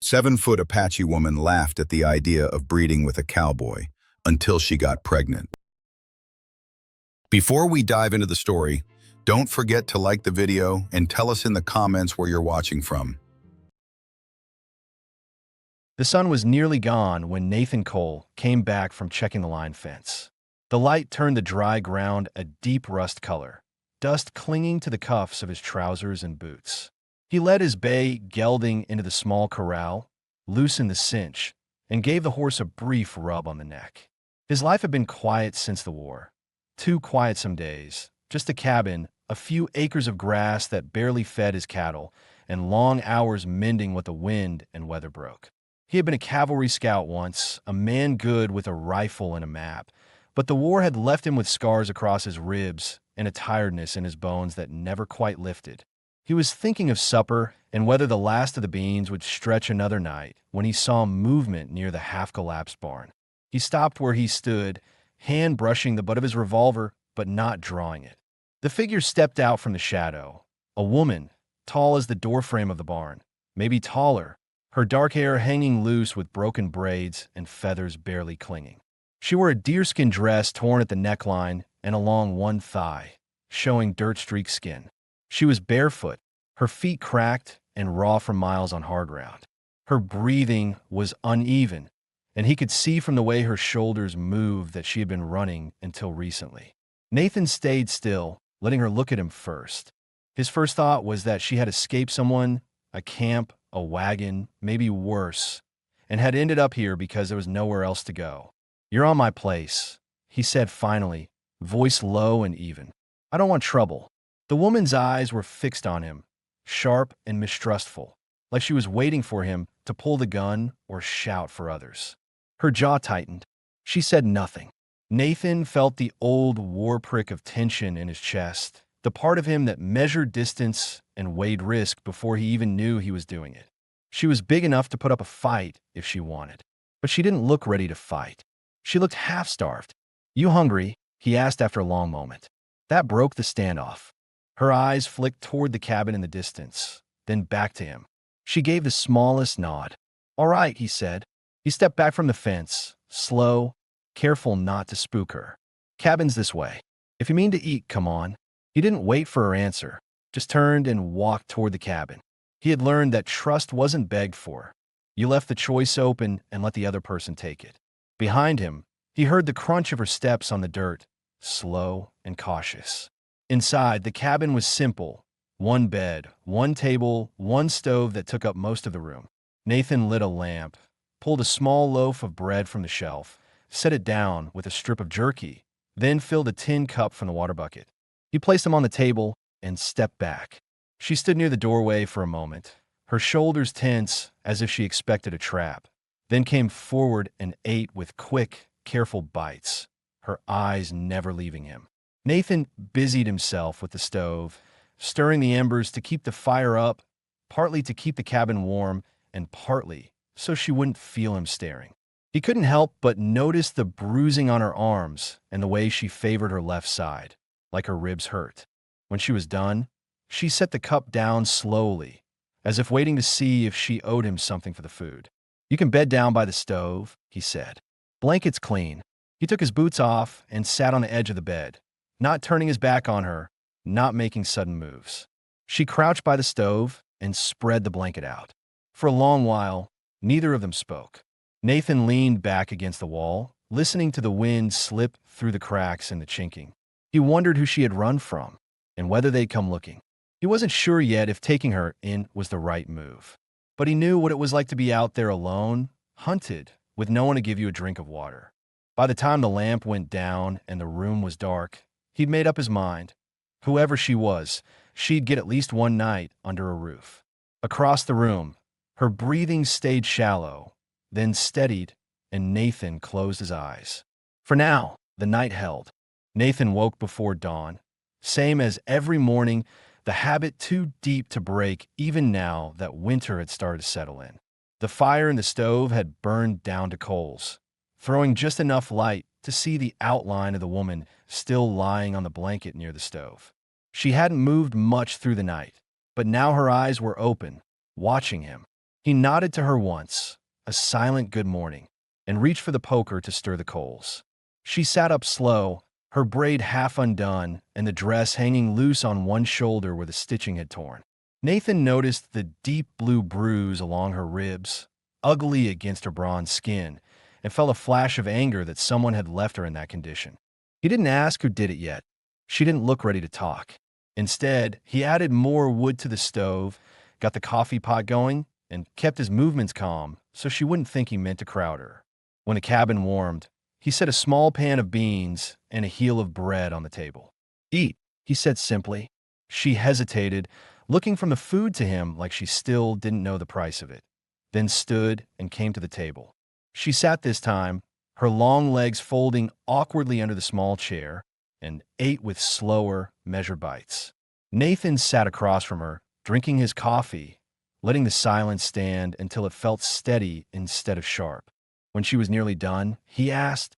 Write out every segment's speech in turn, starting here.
7-foot Apache woman laughed at the idea of breeding with a cowboy until she got pregnant. Before we dive into the story, don't forget to like the video and tell us in the comments where you're watching from. The sun was nearly gone when Nathan Cole came back from checking the line fence. The light turned the dry ground a deep rust color, dust clinging to the cuffs of his trousers and boots. He led his bay gelding into the small corral, loosened the cinch, and gave the horse a brief rub on the neck. His life had been quiet since the war. Too quiet some days, just a cabin, a few acres of grass that barely fed his cattle, and long hours mending what the wind and weather broke. He had been a cavalry scout once, a man good with a rifle and a map, but the war had left him with scars across his ribs and a tiredness in his bones that never quite lifted. He was thinking of supper and whether the last of the beans would stretch another night when he saw movement near the half-collapsed barn. He stopped where he stood, hand brushing the butt of his revolver, but not drawing it. The figure stepped out from the shadow, a woman, tall as the doorframe of the barn, maybe taller, her dark hair hanging loose with broken braids and feathers barely clinging. She wore a deerskin dress torn at the neckline and along one thigh, showing dirt-streaked skin. She was barefoot, her feet cracked and raw from miles on hard ground. Her breathing was uneven, and he could see from the way her shoulders moved that she had been running until recently. Nathan stayed still, letting her look at him first. His first thought was that she had escaped someone, a camp, a wagon, maybe worse, and had ended up here because there was nowhere else to go. "You're on my place," he said finally, voice low and even. "I don't want trouble." The woman's eyes were fixed on him, sharp and mistrustful, like she was waiting for him to pull the gun or shout for others. Her jaw tightened. She said nothing. Nathan felt the old war prick of tension in his chest, the part of him that measured distance and weighed risk before he even knew he was doing it. She was big enough to put up a fight if she wanted, but she didn't look ready to fight. She looked half-starved. "You hungry?" he asked after a long moment. That broke the standoff. Her eyes flicked toward the cabin in the distance, then back to him. She gave the smallest nod. "All right," he said. He stepped back from the fence, slow, careful not to spook her. "Cabin's this way. If you mean to eat, come on." He didn't wait for her answer, just turned and walked toward the cabin. He had learned that trust wasn't begged for. You left the choice open and let the other person take it. Behind him, he heard the crunch of her steps on the dirt, slow and cautious. Inside, the cabin was simple. One bed, one table, one stove that took up most of the room. Nathan lit a lamp, pulled a small loaf of bread from the shelf, set it down with a strip of jerky, then filled a tin cup from the water bucket. He placed them on the table and stepped back. She stood near the doorway for a moment, her shoulders tense as if she expected a trap, then came forward and ate with quick, careful bites, her eyes never leaving him. Nathan busied himself with the stove, stirring the embers to keep the fire up, partly to keep the cabin warm and partly so she wouldn't feel him staring. He couldn't help but notice the bruising on her arms and the way she favored her left side, like her ribs hurt. When she was done, she set the cup down slowly, as if waiting to see if she owed him something for the food. "You can bed down by the stove," he said. "Blanket's clean." He took his boots off and sat on the edge of the bed, not turning his back on her, not making sudden moves. She crouched by the stove and spread the blanket out. For a long while, neither of them spoke. Nathan leaned back against the wall, listening to the wind slip through the cracks and the chinking. He wondered who she had run from and whether they'd come looking. He wasn't sure yet if taking her in was the right move, but he knew what it was like to be out there alone, hunted, with no one to give you a drink of water. By the time the lamp went down and the room was dark, he'd made up his mind. Whoever she was, she'd get at least one night under a roof. Across the room, her breathing stayed shallow, then steadied, and Nathan closed his eyes. For now, the night held. Nathan woke before dawn, same as every morning, the habit too deep to break even now that winter had started to settle in. The fire in the stove had burned down to coals, throwing just enough light to see the outline of the woman still lying on the blanket near the stove. She hadn't moved much through the night, but now her eyes were open, watching him. He nodded to her once, a silent good morning, and reached for the poker to stir the coals. She sat up slow, her braid half undone and the dress hanging loose on one shoulder where the stitching had torn. Nathan noticed the deep blue bruise along her ribs, ugly against her bronze skin, and felt a flash of anger that someone had left her in that condition. He didn't ask who did it yet. She didn't look ready to talk. Instead, he added more wood to the stove, got the coffee pot going, and kept his movements calm so she wouldn't think he meant to crowd her. When the cabin warmed, he set a small pan of beans and a heel of bread on the table. "Eat," he said simply. She hesitated, looking from the food to him like she still didn't know the price of it, then stood and came to the table. She sat this time, her long legs folding awkwardly under the small chair, and ate with slower, measured bites. Nathan sat across from her, drinking his coffee, letting the silence stand until it felt steady instead of sharp. When she was nearly done, he asked,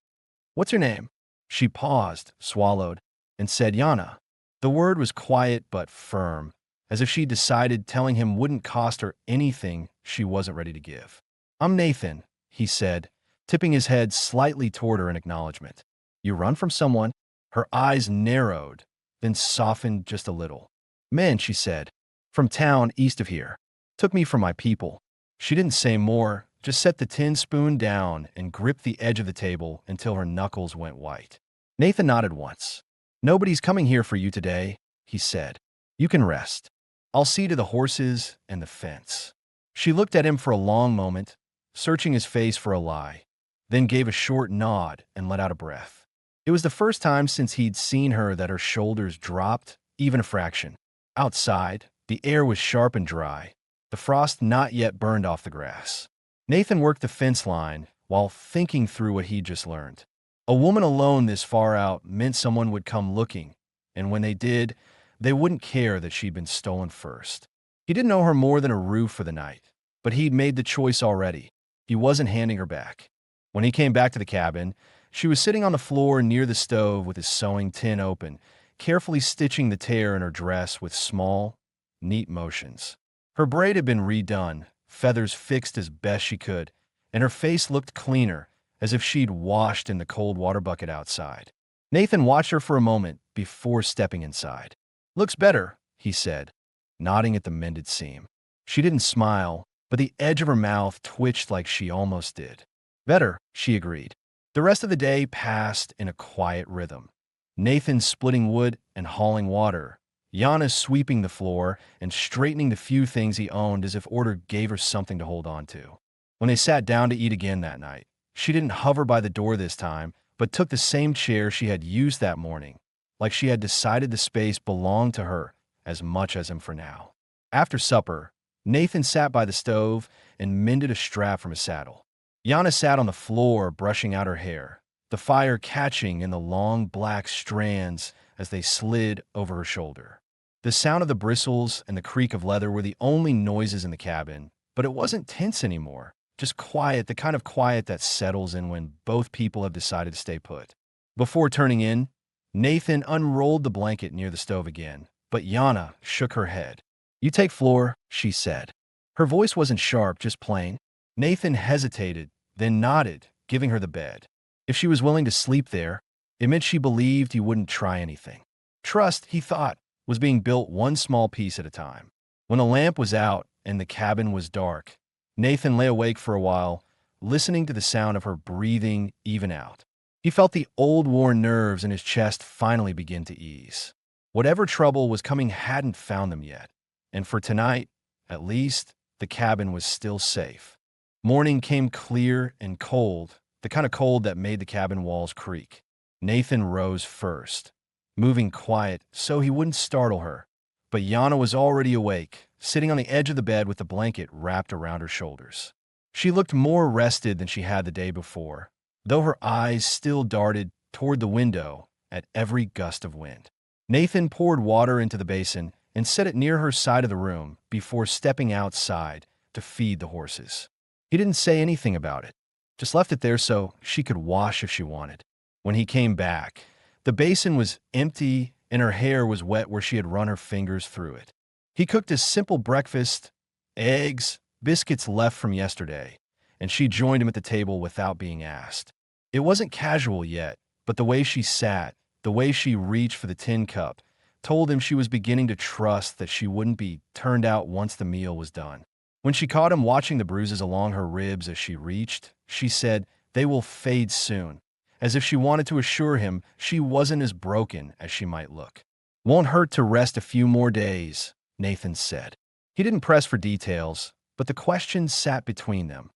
"What's your name?" She paused, swallowed, and said, "Yana." The word was quiet but firm, as if she decided telling him wouldn't cost her anything she wasn't ready to give. "I'm Nathan," he said, tipping his head slightly toward her in acknowledgement. "You run from someone?" Her eyes narrowed, then softened just a little. "Men," she said, "from town east of here. Took me from my people." She didn't say more, just set the tin spoon down and gripped the edge of the table until her knuckles went white. Nathan nodded once. "Nobody's coming here for you today," he said. "You can rest. I'll see to the horses and the fence." She looked at him for a long moment, searching his face for a lie, then gave a short nod and let out a breath. It was the first time since he'd seen her that her shoulders dropped, even a fraction. Outside, the air was sharp and dry, the frost not yet burned off the grass. Nathan worked the fence line while thinking through what he'd just learned. A woman alone this far out meant someone would come looking, and when they did, they wouldn't care that she'd been stolen first. He didn't know her more than a roof for the night, but he'd made the choice already. He wasn't handing her back. When he came back to the cabin, she was sitting on the floor near the stove with his sewing tin open, carefully stitching the tear in her dress with small, neat motions. Her braid had been redone, feathers fixed as best she could, and her face looked cleaner, as if she'd washed in the cold water bucket outside. Nathan watched her for a moment before stepping inside. "Looks better," he said, nodding at the mended seam. She didn't smile, but the edge of her mouth twitched like she almost did. "Better," she agreed. The rest of the day passed in a quiet rhythm. Nathan splitting wood and hauling water, Yana sweeping the floor and straightening the few things he owned as if order gave her something to hold on to. When they sat down to eat again that night, she didn't hover by the door this time, but took the same chair she had used that morning, like she had decided the space belonged to her as much as him for now. After supper, Nathan sat by the stove and mended a strap from his saddle. Yana sat on the floor brushing out her hair, the fire catching in the long black strands as they slid over her shoulder. The sound of the bristles and the creak of leather were the only noises in the cabin, but it wasn't tense anymore, just quiet, the kind of quiet that settles in when both people have decided to stay put. Before turning in, Nathan unrolled the blanket near the stove again, but Yana shook her head. "You take floor," she said. Her voice wasn't sharp, just plain. Nathan hesitated, then nodded, giving her the bed. If she was willing to sleep there, it meant she believed he wouldn't try anything. Trust, he thought, was being built one small piece at a time. When the lamp was out and the cabin was dark, Nathan lay awake for a while, listening to the sound of her breathing even out. He felt the old worn nerves in his chest finally begin to ease. Whatever trouble was coming hadn't found them yet, and for tonight, at least, the cabin was still safe. Morning came clear and cold, the kind of cold that made the cabin walls creak. Nathan rose first, moving quiet so he wouldn't startle her, but Yana was already awake, sitting on the edge of the bed with the blanket wrapped around her shoulders. She looked more rested than she had the day before, though her eyes still darted toward the window at every gust of wind. Nathan poured water into the basin and set it near her side of the room before stepping outside to feed the horses. He didn't say anything about it, just left it there so she could wash if she wanted. When he came back, the basin was empty and her hair was wet where she had run her fingers through it. He cooked a simple breakfast, eggs, biscuits left from yesterday, and she joined him at the table without being asked. It wasn't casual yet, but the way she sat, the way she reached for the tin cup, told him she was beginning to trust that she wouldn't be turned out once the meal was done. When she caught him watching the bruises along her ribs as she reached, she said, "They will fade soon," as if she wanted to assure him she wasn't as broken as she might look. "Won't hurt to rest a few more days," Nathan said. He didn't press for details, but the questions sat between them: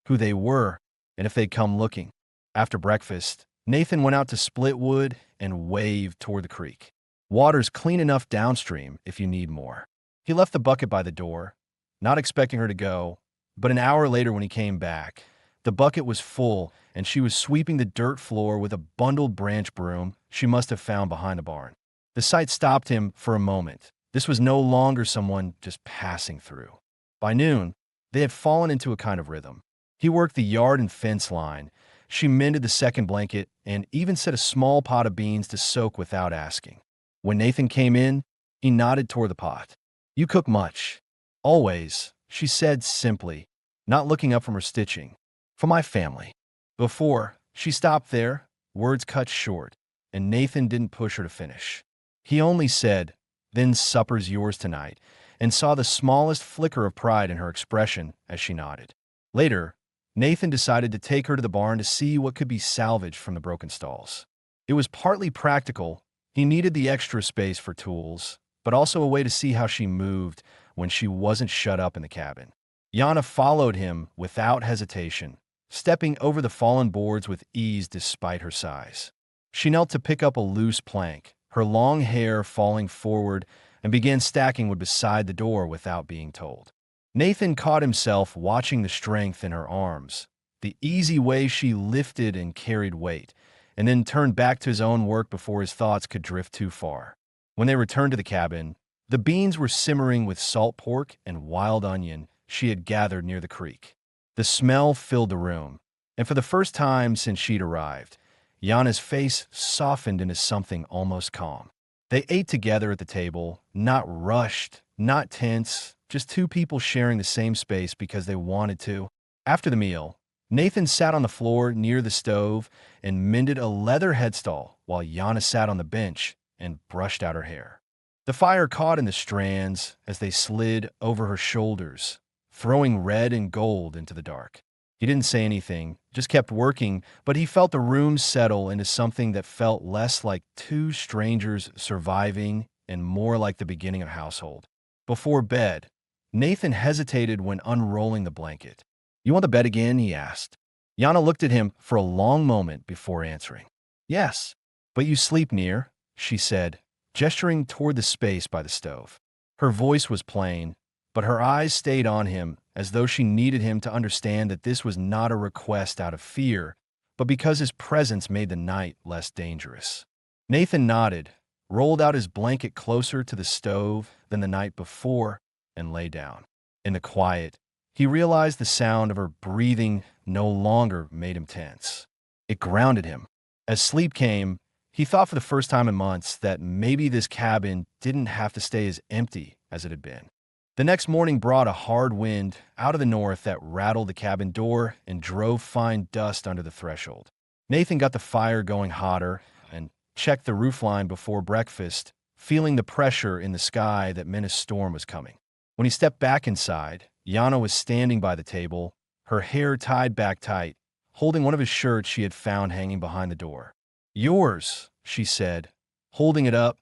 who they were, and if they'd come looking. After breakfast, Nathan went out to split wood and waved toward the creek. "Water's clean enough downstream if you need more." He left the bucket by the door, not expecting her to go, but an hour later when he came back, the bucket was full and she was sweeping the dirt floor with a bundled branch broom she must have found behind the barn. The sight stopped him for a moment. This was no longer someone just passing through. By noon, they had fallen into a kind of rhythm. He worked the yard and fence line. She mended the second blanket and even set a small pot of beans to soak without asking. When Nathan came in, he nodded toward the pot. "You cook much?" "Always," she said simply, not looking up from her stitching. "For my family." Before she stopped there, words cut short, and Nathan didn't push her to finish. He only said, "Then supper's yours tonight," and saw the smallest flicker of pride in her expression as she nodded. Later, Nathan decided to take her to the barn to see what could be salvaged from the broken stalls. It was partly practical. He needed the extra space for tools, but also a way to see how she moved when she wasn't shut up in the cabin. Yana followed him without hesitation, stepping over the fallen boards with ease despite her size. She knelt to pick up a loose plank, her long hair falling forward, and began stacking wood beside the door without being told. Nathan caught himself watching the strength in her arms, the easy way she lifted and carried weight, and then turned back to his own work before his thoughts could drift too far. When they returned to the cabin, the beans were simmering with salt pork and wild onion she had gathered near the creek. The smell filled the room, and for the first time since she'd arrived, Yana's face softened into something almost calm. They ate together at the table, not rushed, not tense, just two people sharing the same space because they wanted to. After the meal, Nathan sat on the floor near the stove and mended a leather headstall while Yana sat on the bench and brushed out her hair. The fire caught in the strands as they slid over her shoulders, throwing red and gold into the dark. He didn't say anything, just kept working, but he felt the room settle into something that felt less like two strangers surviving and more like the beginning of a household. Before bed, Nathan hesitated when unrolling the blanket. "You want the bed again?" he asked. Yana looked at him for a long moment before answering. "Yes, but you sleep near," she said, gesturing toward the space by the stove. Her voice was plain, but her eyes stayed on him as though she needed him to understand that this was not a request out of fear, but because his presence made the night less dangerous. Nathan nodded, rolled out his blanket closer to the stove than the night before, and lay down. In the quiet, he realized the sound of her breathing no longer made him tense. It grounded him. As sleep came, he thought for the first time in months that maybe this cabin didn't have to stay as empty as it had been. The next morning brought a hard wind out of the north that rattled the cabin door and drove fine dust under the threshold. Nathan got the fire going hotter and checked the roofline before breakfast, feeling the pressure in the sky that meant a storm was coming. When he stepped back inside, Yana was standing by the table, her hair tied back tight, holding one of his shirts she had found hanging behind the door. "Yours," she said, holding it up,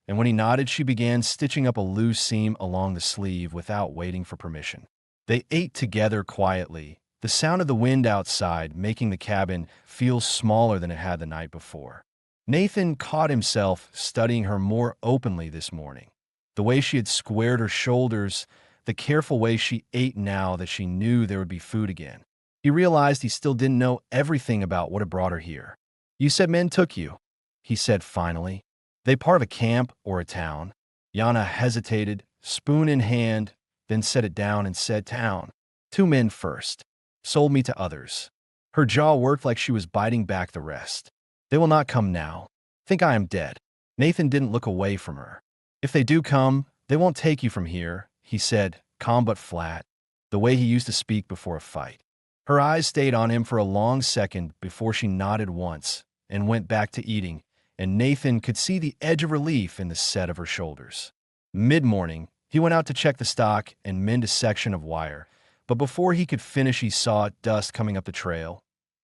and when he nodded, she began stitching up a loose seam along the sleeve without waiting for permission. They ate together quietly, the sound of the wind outside making the cabin feel smaller than it had the night before. Nathan caught himself studying her more openly this morning. The way she had squared her shoulders, the careful way she ate now that she knew there would be food again. He realized he still didn't know everything about what had brought her here. "You said men took you," he said finally. "They part of a camp or a town?" Yana hesitated, spoon in hand, then set it down and said, "Town. 2 men first. Sold me to others." Her jaw worked like she was biting back the rest. "They will not come now. Think I am dead." Nathan didn't look away from her. "If they do come, they won't take you from here," he said, calm but flat. the way he used to speak before a fight. Her eyes stayed on him for a long second before she nodded once and went back to eating, and Nathan could see the edge of relief in the set of her shoulders. Mid-morning, he went out to check the stock and mend a section of wire, but before he could finish he saw dust coming up the trail.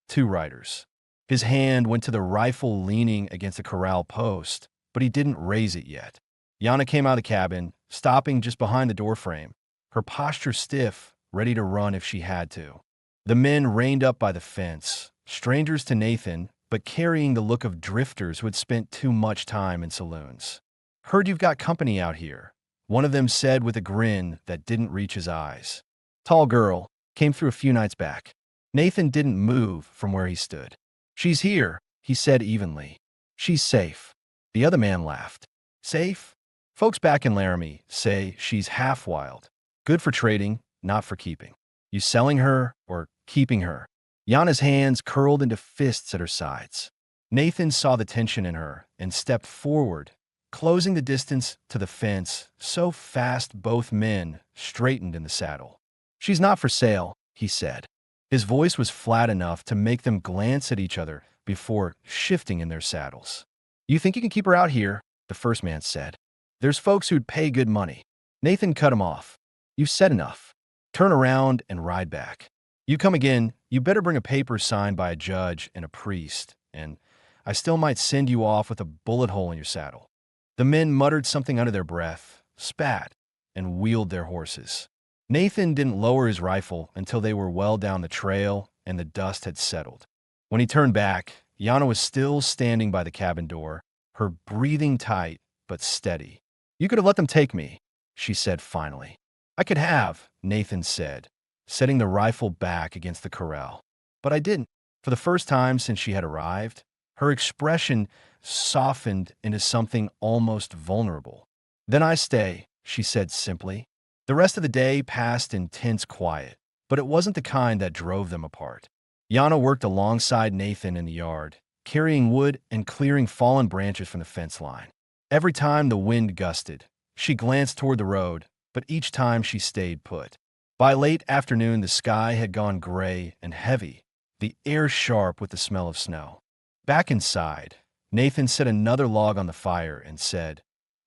2 riders. His hand went to the rifle leaning against the corral post, but he didn't raise it yet. Yana came out of the cabin, stopping just behind the doorframe, her posture stiff, ready to run if she had to. The men reined up by the fence, strangers to Nathan, but carrying the look of drifters who had spent too much time in saloons. "Heard you've got company out here," one of them said with a grin that didn't reach his eyes. Tall girl, came through a few nights back. Nathan didn't move from where he stood. "She's here," he said evenly. "She's safe." The other man laughed. "Safe? Folks back in Laramie say she's half wild. Good for trading, not for keeping. You selling her or keeping her?" Yana's hands curled into fists at her sides. Nathan saw the tension in her and stepped forward, closing the distance to the fence so fast both men straightened in the saddle. "She's not for sale," he said. His voice was flat enough to make them glance at each other before shifting in their saddles. "You think you can keep her out here?" the first man said. "There's folks who'd pay good money." Nathan cut him off. "You've said enough. Turn around and ride back. You come again, you better bring a paper signed by a judge and a priest, and I still might send you off with a bullet hole in your saddle." The men muttered something under their breath, spat, and wheeled their horses. Nathan didn't lower his rifle until they were well down the trail and the dust had settled. When he turned back, Yana was still standing by the cabin door, her breathing tight but steady. "You could have let them take me," she said finally. "I could have," Nathan said, setting the rifle back against the corral. "But I didn't." For the first time since she had arrived, her expression softened into something almost vulnerable. "Then I stay," she said simply. The rest of the day passed in tense quiet, but it wasn't the kind that drove them apart. Yana worked alongside Nathan in the yard, carrying wood and clearing fallen branches from the fence line. Every time the wind gusted, she glanced toward the road, but each time she stayed put. By late afternoon, the sky had gone gray and heavy, the air sharp with the smell of snow. Back inside, Nathan set another log on the fire and said,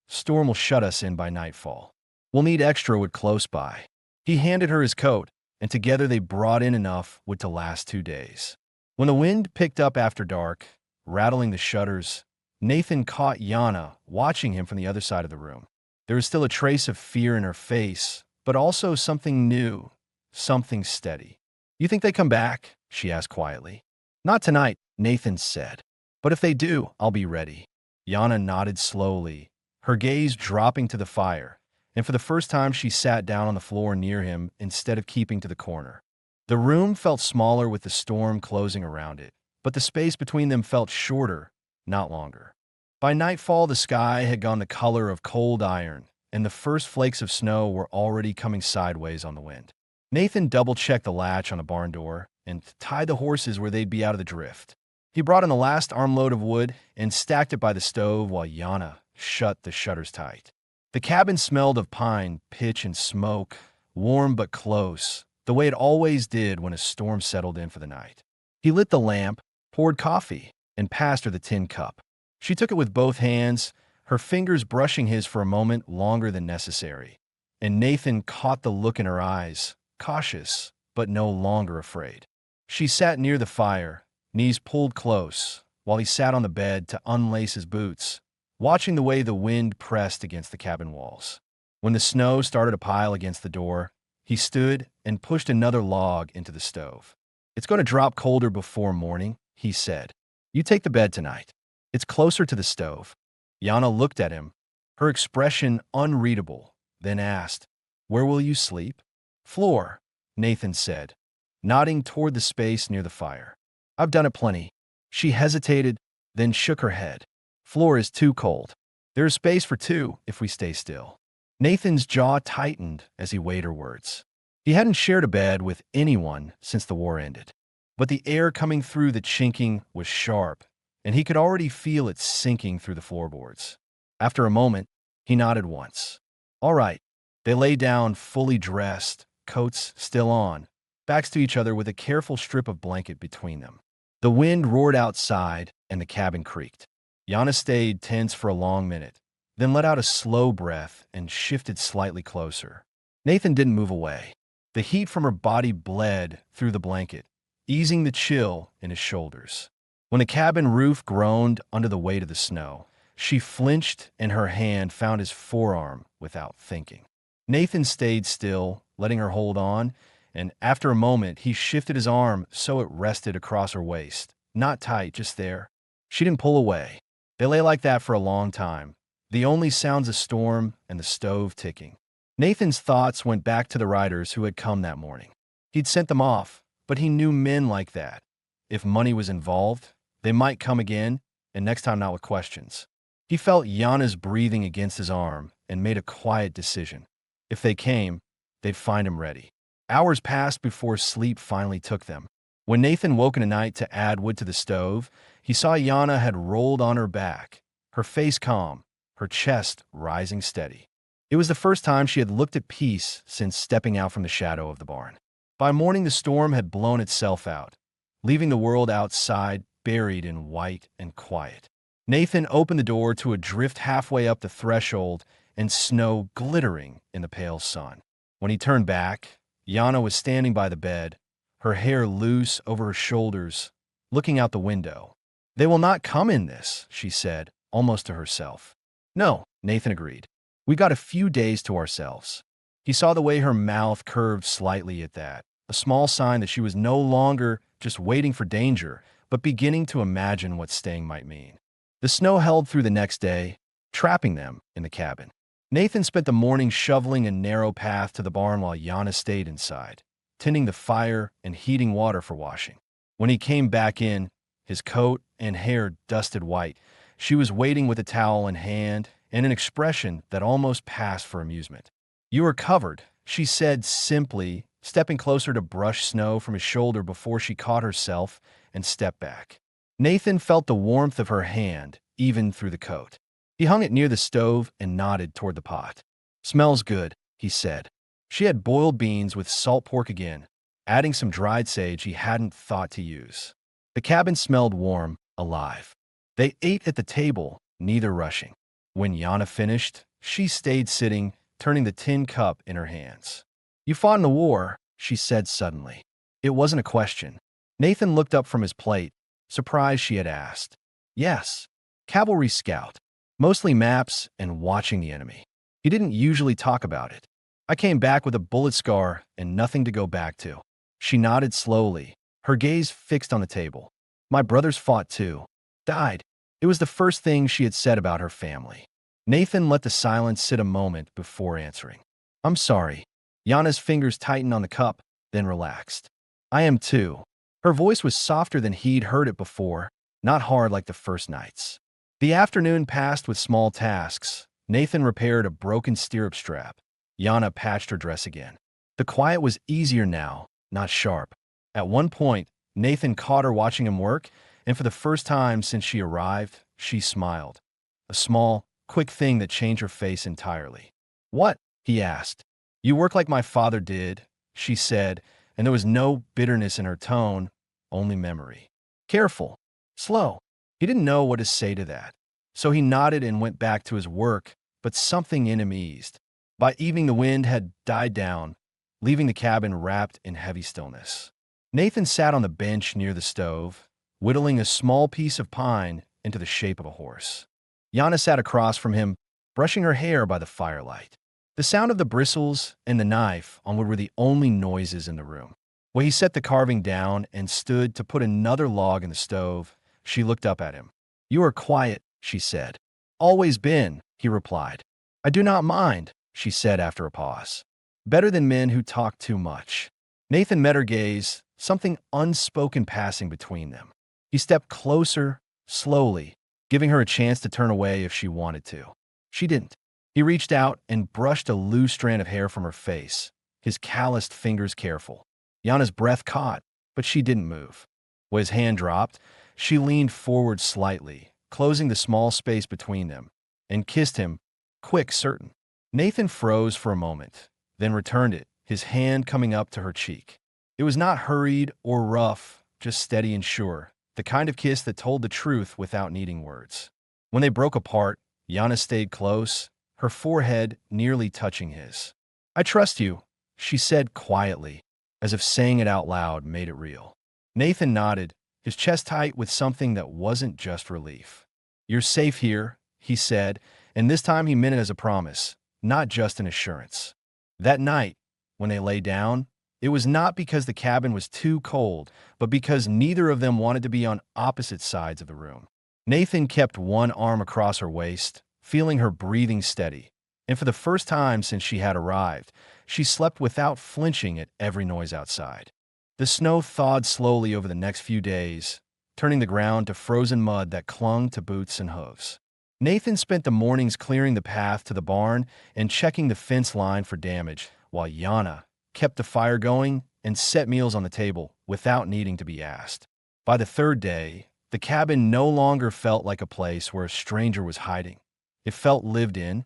"Storm will shut us in by nightfall. We'll need extra wood close by." He handed her his coat, and together they brought in enough wood to last 2 days. When the wind picked up after dark, rattling the shutters, Nathan caught Yana watching him from the other side of the room. There was still a trace of fear in her face, but also something new, something steady. "You think they come back?" she asked quietly. "Not tonight," Nathan said. "But if they do, I'll be ready." Yana nodded slowly, her gaze dropping to the fire, and for the first time she sat down on the floor near him instead of keeping to the corner. The room felt smaller with the storm closing around it, but the space between them felt shorter, not longer. By nightfall, the sky had gone the color of cold iron, and the first flakes of snow were already coming sideways on the wind. Nathan double-checked the latch on the barn door and tied the horses where they'd be out of the drift. He brought in the last armload of wood and stacked it by the stove while Yana shut the shutters tight. The cabin smelled of pine, pitch, and smoke, warm but close, the way it always did when a storm settled in for the night. He lit the lamp, poured coffee, and passed her the tin cup. She took it with both hands, her fingers brushing his for a moment longer than necessary. And Nathan caught the look in her eyes, cautious, but no longer afraid. She sat near the fire, knees pulled close, while he sat on the bed to unlace his boots, watching the way the wind pressed against the cabin walls. When the snow started to pile against the door, he stood and pushed another log into the stove. "It's going to drop colder before morning," he said. "You take the bed tonight. It's closer to the stove." Yana looked at him, her expression unreadable, then asked, "Where will you sleep?" "Floor," Nathan said, nodding toward the space near the fire. "I've done it plenty." She hesitated, then shook her head. "Floor is too cold. There's space for 2 if we stay still." Nathan's jaw tightened as he weighed her words. He hadn't shared a bed with anyone since the war ended, but the air coming through the chinking was sharp, and he could already feel it sinking through the floorboards. After a moment, he nodded once. "All right." They lay down fully dressed, coats still on, backs to each other with a careful strip of blanket between them. The wind roared outside, and the cabin creaked. Yana stayed tense for a long minute, then let out a slow breath and shifted slightly closer. Nathan didn't move away. The heat from her body bled through the blanket, easing the chill in his shoulders. When the cabin roof groaned under the weight of the snow, she flinched and her hand found his forearm without thinking. Nathan stayed still, letting her hold on, and after a moment, he shifted his arm so it rested across her waist. Not tight, just there. She didn't pull away. They lay like that for a long time, the only sounds a storm and the stove ticking. Nathan's thoughts went back to the riders who had come that morning. He'd sent them off, but he knew men like that. If money was involved, they might come again, and next time not with questions. He felt Yana's breathing against his arm and made a quiet decision. If they came, they'd find him ready. Hours passed before sleep finally took them. When Nathan woke in the night to add wood to the stove, he saw Yana had rolled on her back, her face calm, her chest rising steady. It was the first time she had looked at peace since stepping out from the shadow of the barn. By morning, the storm had blown itself out, leaving the world outside buried in white and quiet. Nathan opened the door to a drift halfway up the threshold and snow glittering in the pale sun. When he turned back, Yana was standing by the bed, her hair loose over her shoulders, looking out the window. "They will not come in this," she said, almost to herself. "No," Nathan agreed. "We got a few days to ourselves." He saw the way her mouth curved slightly at that, a small sign that she was no longer just waiting for danger, but beginning to imagine what staying might mean. The snow held through the next day, trapping them in the cabin. Nathan spent the morning shoveling a narrow path to the barn while Yana stayed inside, tending the fire and heating water for washing. When he came back in, his coat and hair dusted white, she was waiting with a towel in hand and an expression that almost passed for amusement. "You are covered," she said simply, stepping closer to brush snow from his shoulder before she caught herself and stepped back. Nathan felt the warmth of her hand, even through the coat. He hung it near the stove and nodded toward the pot. "Smells good," he said. She had boiled beans with salt pork again, adding some dried sage he hadn't thought to use. The cabin smelled warm, alive. They ate at the table, neither rushing. When Yana finished, she stayed sitting, turning the tin cup in her hands. "You fought in the war," she said suddenly. It wasn't a question. Nathan looked up from his plate, surprised she had asked. "Yes. Cavalry scout. Mostly maps and watching the enemy." He didn't usually talk about it. "I came back with a bullet scar and nothing to go back to." She nodded slowly, her gaze fixed on the table. "My brothers fought too. Died." It was the first thing she had said about her family. Nathan let the silence sit a moment before answering. "I'm sorry." Yana's fingers tightened on the cup, then relaxed. "I am too." Her voice was softer than he'd heard it before, not hard like the first nights. The afternoon passed with small tasks. Nathan repaired a broken stirrup strap. Yana patched her dress again. The quiet was easier now, not sharp. At one point, Nathan caught her watching him work, and for the first time since she arrived, she smiled. A small, quick thing that changed her face entirely. "What?" he asked. "You work like my father did," she said, and there was no bitterness in her tone, only memory. "Careful. Slow." He didn't know what to say to that, so he nodded and went back to his work, but something in him eased. By evening, the wind had died down, leaving the cabin wrapped in heavy stillness. Nathan sat on the bench near the stove, whittling a small piece of pine into the shape of a horse. Yana sat across from him, brushing her hair by the firelight. The sound of the bristles and the knife on wood were the only noises in the room. When he set the carving down and stood to put another log in the stove, she looked up at him. "You are quiet," she said. "Always been," he replied. "I do not mind," she said after a pause. "Better than men who talk too much." Nathan met her gaze, something unspoken passing between them. He stepped closer, slowly, giving her a chance to turn away if she wanted to. She didn't. He reached out and brushed a loose strand of hair from her face, his calloused fingers careful. Yana's breath caught, but she didn't move. When his hand dropped, she leaned forward slightly, closing the small space between them, and kissed him, quick, certain. Nathan froze for a moment, then returned it, his hand coming up to her cheek. It was not hurried or rough, just steady and sure, the kind of kiss that told the truth without needing words. When they broke apart, Yana stayed close, her forehead nearly touching his. "I trust you," she said quietly, as if saying it out loud made it real. Nathan nodded, his chest tight with something that wasn't just relief. "You're safe here," he said, and this time he meant it as a promise, not just an assurance. That night, when they lay down, it was not because the cabin was too cold, but because neither of them wanted to be on opposite sides of the room. Nathan kept one arm across her waist, feeling her breathing steady, and for the first time since she had arrived, she slept without flinching at every noise outside. The snow thawed slowly over the next few days, turning the ground to frozen mud that clung to boots and hooves. Nathan spent the mornings clearing the path to the barn and checking the fence line for damage, while Yana kept the fire going and set meals on the table without needing to be asked. By the third day, the cabin no longer felt like a place where a stranger was hiding. It felt lived in,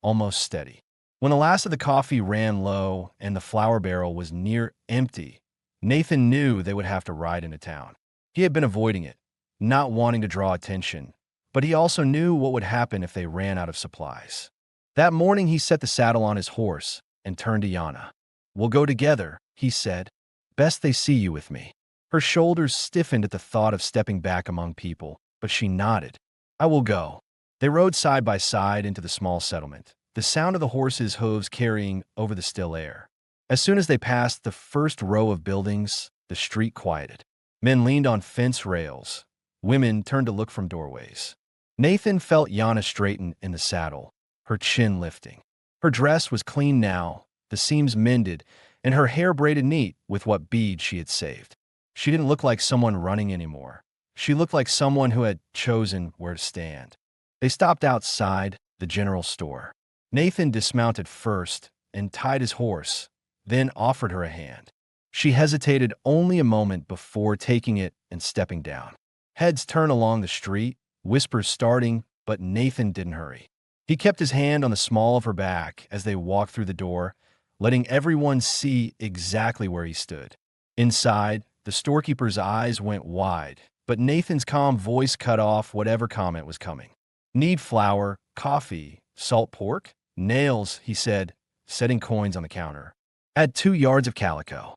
almost steady. When the last of the coffee ran low and the flour barrel was near empty, Nathan knew they would have to ride into town. He had been avoiding it, not wanting to draw attention, but he also knew what would happen if they ran out of supplies. That morning he set the saddle on his horse and turned to Yana. "We'll go together," he said. "Best they see you with me." Her shoulders stiffened at the thought of stepping back among people, but she nodded. "I will go." They rode side by side into the small settlement, the sound of the horses' hooves carrying over the still air. As soon as they passed the first row of buildings, the street quieted. Men leaned on fence rails. Women turned to look from doorways. Nathan felt Yana straighten in the saddle, her chin lifting. Her dress was clean now, the seams mended, and her hair braided neat with what beads she had saved. She didn't look like someone running anymore. She looked like someone who had chosen where to stand. They stopped outside the general store. Nathan dismounted first and tied his horse, then offered her a hand. She hesitated only a moment before taking it and stepping down. Heads turned along the street, whispers starting, but Nathan didn't hurry. He kept his hand on the small of her back as they walked through the door, letting everyone see exactly where he stood. Inside, the storekeeper's eyes went wide, but Nathan's calm voice cut off whatever comment was coming. "Need flour, coffee, salt pork?" "Nails," he said, setting coins on the counter. "Add 2 yards of calico."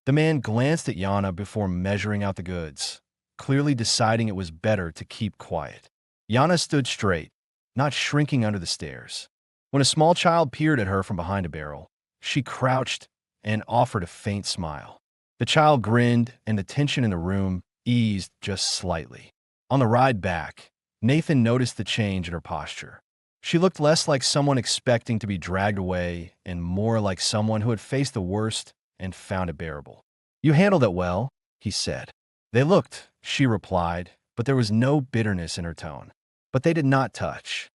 The man glanced at Yana before measuring out the goods, clearly deciding it was better to keep quiet. Yana stood straight, not shrinking under the stares. When a small child peered at her from behind a barrel, she crouched and offered a faint smile. The child grinned, and the tension in the room eased just slightly. On the ride back, Nathan noticed the change in her posture. She looked less like someone expecting to be dragged away and more like someone who had faced the worst and found it bearable. "You handled it well," he said. "They looked," she replied, but there was no bitterness in her tone. "But they did not touch."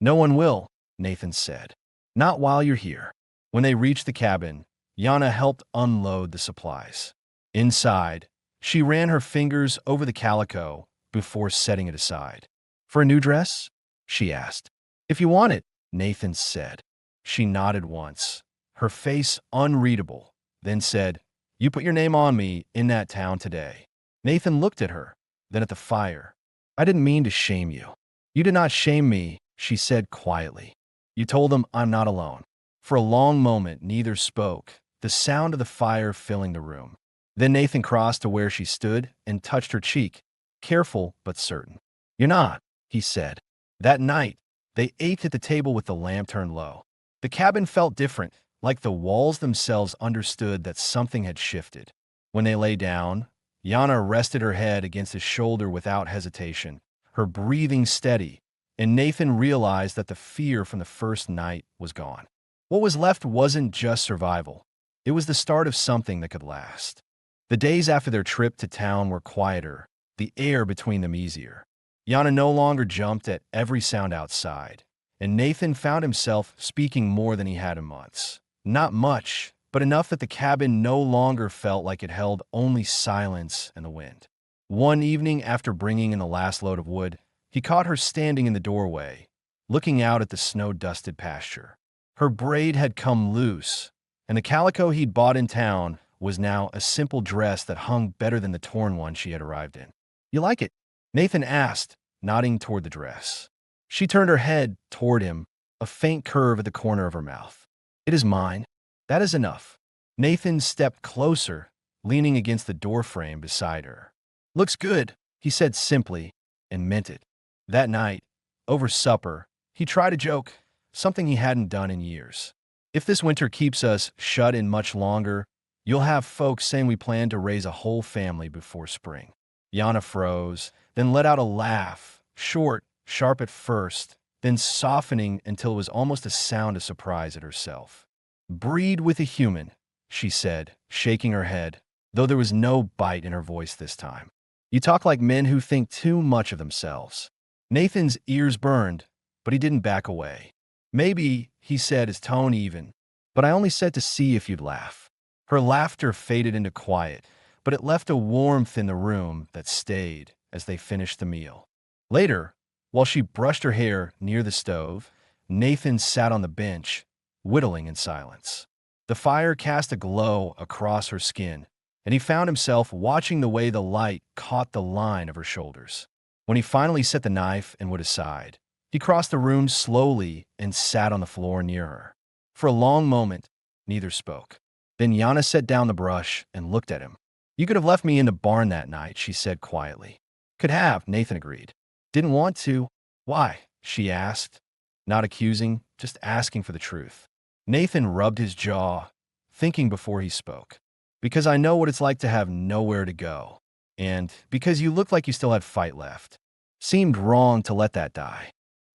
"No one will," Nathan said. "Not while you're here." When they reached the cabin, Yana helped unload the supplies. Inside, she ran her fingers over the calico before setting it aside. "For a new dress?" she asked. "If you want it," Nathan said. She nodded once, her face unreadable, then said, "You put your name on me in that town today." Nathan looked at her, then at the fire. "I didn't mean to shame you." "You did not shame me," she said quietly. "You told them I'm not alone." For a long moment, neither spoke, the sound of the fire filling the room. Then Nathan crossed to where she stood and touched her cheek, careful but certain. "You're not," he said. That night, they ate at the table with the lamp turned low. The cabin felt different, like the walls themselves understood that something had shifted. When they lay down, Yana rested her head against his shoulder without hesitation, her breathing steady, and Nathan realized that the fear from the first night was gone. What was left wasn't just survival. It was the start of something that could last. The days after their trip to town were quieter, the air between them easier. Yana no longer jumped at every sound outside, and Nathan found himself speaking more than he had in months. Not much, but enough that the cabin no longer felt like it held only silence and the wind. One evening after bringing in the last load of wood, he caught her standing in the doorway, looking out at the snow-dusted pasture. Her braid had come loose, and the calico he'd bought in town was now a simple dress that hung better than the torn one she had arrived in. "You like it?" Nathan asked, nodding toward the dress. She turned her head toward him, a faint curve at the corner of her mouth. "It is mine. That is enough." Nathan stepped closer, leaning against the doorframe beside her. "Looks good," he said simply, and meant it. That night, over supper, he tried a joke, something he hadn't done in years. "If this winter keeps us shut in much longer, you'll have folks saying we plan to raise a whole family before spring." Yana froze, then let out a laugh, short, sharp at first, then softening until it was almost a sound of surprise at herself. "Breed with a human," she said, shaking her head, though there was no bite in her voice this time. "You talk like men who think too much of themselves." Nathan's ears burned, but he didn't back away. "Maybe," he said, his tone even, "but I only said to see if you'd laugh." Her laughter faded into quiet, but it left a warmth in the room that stayed as they finished the meal. Later, while she brushed her hair near the stove, Nathan sat on the bench, whittling in silence. The fire cast a glow across her skin, and he found himself watching the way the light caught the line of her shoulders. When he finally set the knife and would aside, he crossed the room slowly and sat on the floor near her. For a long moment, neither spoke. Then Yana set down the brush and looked at him. "You could have left me in the barn that night," she said quietly. "Could have," Nathan agreed. "Didn't want to." "Why?" she asked, not accusing, just asking for the truth. Nathan rubbed his jaw, thinking before he spoke. "Because I know what it's like to have nowhere to go. And because you looked like you still had fight left. Seemed wrong to let that die."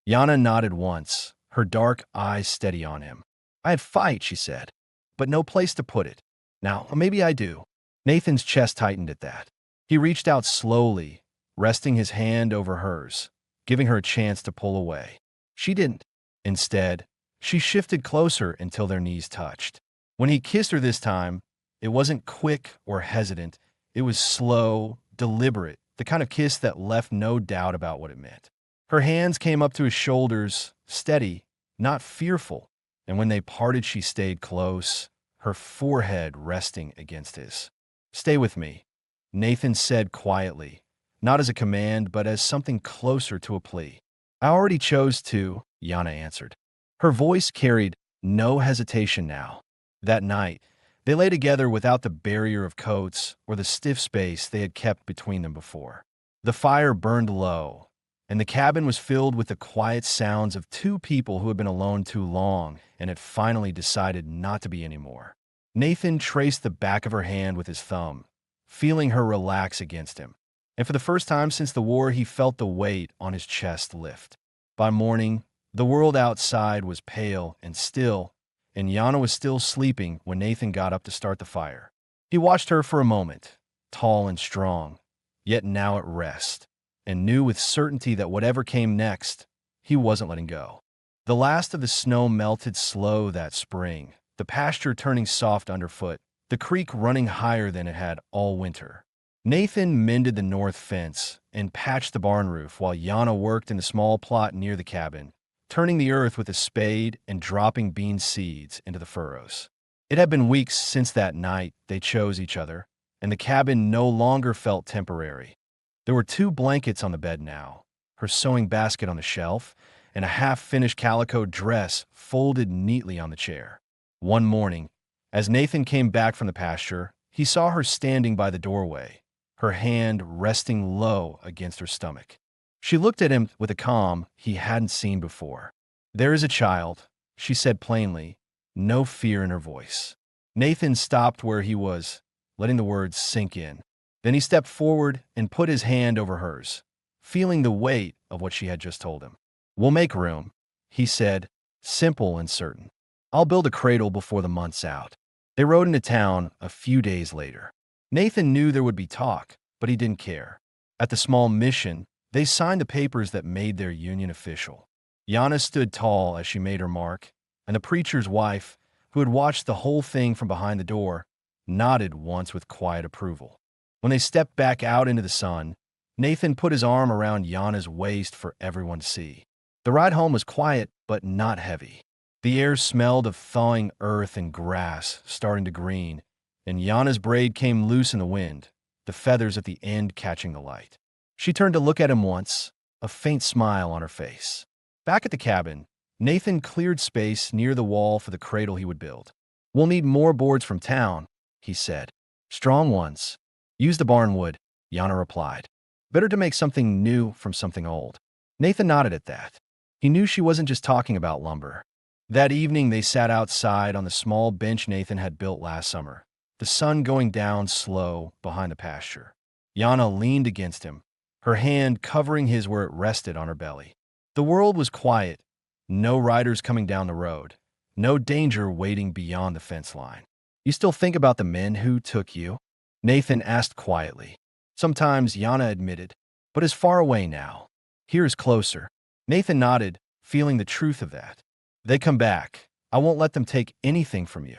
Yana nodded once, her dark eyes steady on him. "I had fight," she said, "but no place to put it. Now, maybe I do." Nathan's chest tightened at that. He reached out slowly, resting his hand over hers, giving her a chance to pull away. She didn't. Instead, she shifted closer until their knees touched. When he kissed her this time, it wasn't quick or hesitant. It was slow, deliberate, the kind of kiss that left no doubt about what it meant. Her hands came up to his shoulders, steady, not fearful, and when they parted she stayed close, her forehead resting against his. "Stay with me," Nathan said quietly, not as a command but as something closer to a plea. "I already chose to," Yana answered. Her voice carried no hesitation now. That night, they lay together without the barrier of coats or the stiff space they had kept between them before. The fire burned low, and the cabin was filled with the quiet sounds of two people who had been alone too long and had finally decided not to be anymore. Nathan traced the back of her hand with his thumb, feeling her relax against him. And for the first time since the war, he felt the weight on his chest lift. By morning, the world outside was pale and still, and Yana was still sleeping when Nathan got up to start the fire. He watched her for a moment, tall and strong, yet now at rest, and knew with certainty that whatever came next, he wasn't letting go. The last of the snow melted slow that spring, the pasture turning soft underfoot, the creek running higher than it had all winter. Nathan mended the north fence and patched the barn roof while Yana worked in the small plot near the cabin, turning the earth with a spade and dropping bean seeds into the furrows. It had been weeks since that night they chose each other, and the cabin no longer felt temporary. There were 2 blankets on the bed now, her sewing basket on the shelf, and a half-finished calico dress folded neatly on the chair. One morning, as Nathan came back from the pasture, he saw her standing by the doorway, her hand resting low against her stomach. She looked at him with a calm he hadn't seen before. "There is a child," she said plainly, no fear in her voice. Nathan stopped where he was, letting the words sink in. Then he stepped forward and put his hand over hers, feeling the weight of what she had just told him. "We'll make room," he said, simple and certain. "I'll build a cradle before the month's out." They rode into town a few days later. Nathan knew there would be talk, but he didn't care. At the small mission, they signed the papers that made their union official. Yana stood tall as she made her mark, and the preacher's wife, who had watched the whole thing from behind the door, nodded once with quiet approval. When they stepped back out into the sun, Nathan put his arm around Yana's waist for everyone to see. The ride home was quiet but not heavy. The air smelled of thawing earth and grass starting to green, and Yana's braid came loose in the wind, the feathers at the end catching the light. She turned to look at him once, a faint smile on her face. Back at the cabin, Nathan cleared space near the wall for the cradle he would build. "We'll need more boards from town," he said. "Strong ones. Use the barn wood," Yana replied. "Better to make something new from something old." Nathan nodded at that. He knew she wasn't just talking about lumber. That evening, they sat outside on the small bench Nathan had built last summer, the sun going down slow behind the pasture. Yana leaned against him, her hand covering his where it rested on her belly. The world was quiet, no riders coming down the road, no danger waiting beyond the fence line. "You still think about the men who took you?" Nathan asked quietly. "Sometimes," Yana admitted, "but is far away now. Here is closer." Nathan nodded, feeling the truth of that. "They come back. I won't let them take anything from you."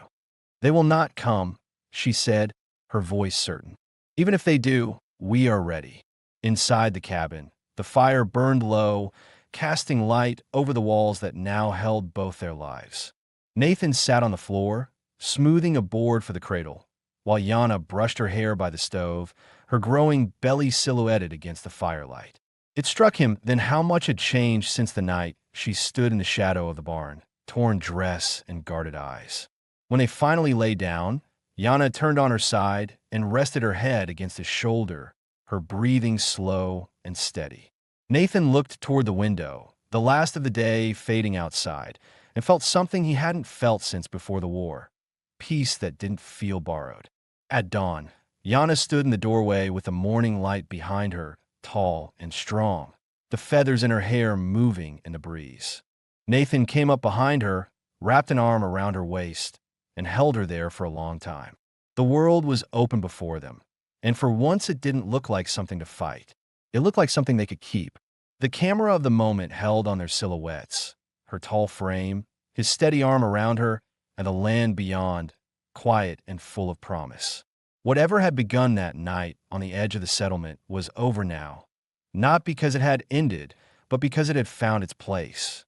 "They will not come," she said, her voice certain. "Even if they do, we are ready." Inside the cabin, the fire burned low, casting light over the walls that now held both their lives. Nathan sat on the floor, smoothing a board for the cradle, while Yana brushed her hair by the stove, her growing belly silhouetted against the firelight. It struck him then how much had changed since the night she stood in the shadow of the barn, torn dress and guarded eyes. When they finally lay down, Yana turned on her side and rested her head against his shoulder, her breathing slow and steady. Nathan looked toward the window, the last of the day fading outside, and felt something he hadn't felt since before the war. Peace that didn't feel borrowed. At dawn, Yana stood in the doorway with the morning light behind her, tall and strong, the feathers in her hair moving in the breeze. Nathan came up behind her, wrapped an arm around her waist, and held her there for a long time. The world was open before them, and for once it didn't look like something to fight. It looked like something they could keep. The camera of the moment held on their silhouettes, her tall frame, his steady arm around her, and the land beyond, quiet and full of promise. Whatever had begun that night on the edge of the settlement was over now, not because it had ended, but because it had found its place.